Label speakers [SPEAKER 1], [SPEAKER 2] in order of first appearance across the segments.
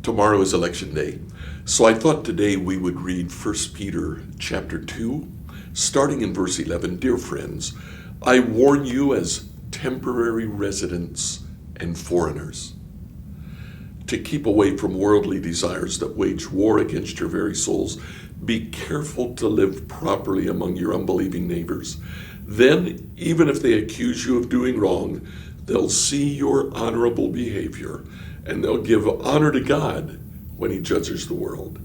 [SPEAKER 1] Tomorrow is election day, so I thought today we would read 1 Peter chapter 2, starting in verse 11. Dear friends, I warn you as temporary residents and foreigners to keep away from worldly desires that wage war against your very souls. Be careful to live properly among your unbelieving neighbors. Then, even if they accuse you of doing wrong, they'll see your honorable behavior, and they'll give honor to God when he judges the world.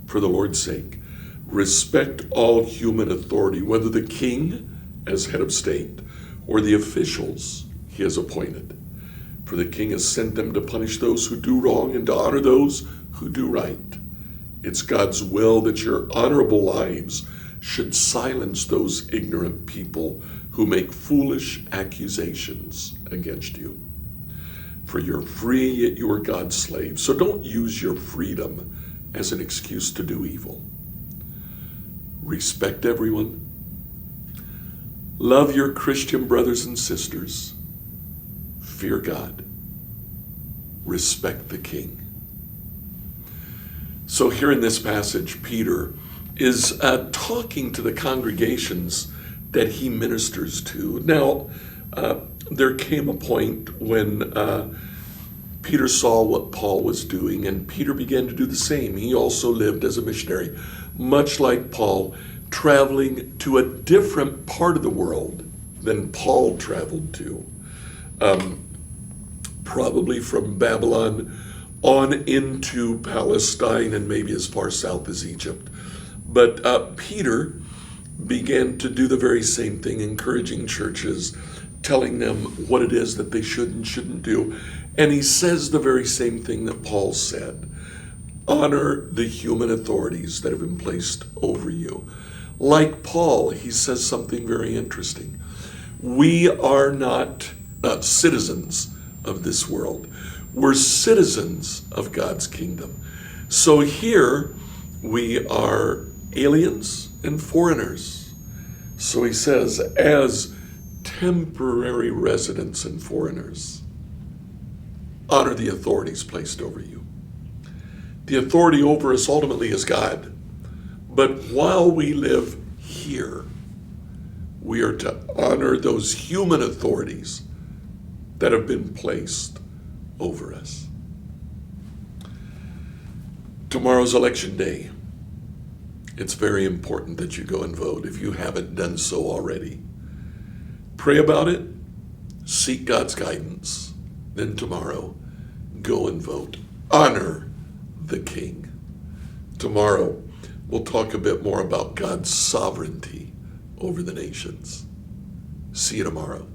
[SPEAKER 1] For the Lord's sake, respect all human authority, whether the king as head of state or the officials he has appointed. For the king has sent them to punish those who do wrong and to honor those who do right. It's God's will that your honorable lives should silence those ignorant people who make foolish accusations against you. For you're free, yet you are God's slave. So don't use your freedom as an excuse to do evil. Respect everyone. Love your Christian brothers and sisters. Fear God. Respect the king. So here in this passage, Peter is talking to the congregations that he ministers to. Now, there came a point when Peter saw what Paul was doing, and Peter began to do the same. He also lived as a missionary, much like Paul, traveling to a different part of the world than Paul traveled to. Probably from Babylon on into Palestine and maybe as far south as Egypt. But Peter began to do the very same thing, encouraging churches, telling them what it is that they should and shouldn't do. And he says the very same thing that Paul said. Honor the human authorities that have been placed over you. Like Paul, he says something very interesting. We are not citizens of this world. We're citizens of God's kingdom. So here we are aliens and foreigners. So he says, as temporary residents and foreigners, honor the authorities placed over you. The authority over us ultimately is God. But while we live here, we are to honor those human authorities that have been placed over us. Tomorrow's election day. It's very important that you go and vote if you haven't done so already. Pray about it, seek God's guidance, then tomorrow go and vote. Honor the King. Tomorrow we'll talk a bit more about God's sovereignty over the nations. See you tomorrow.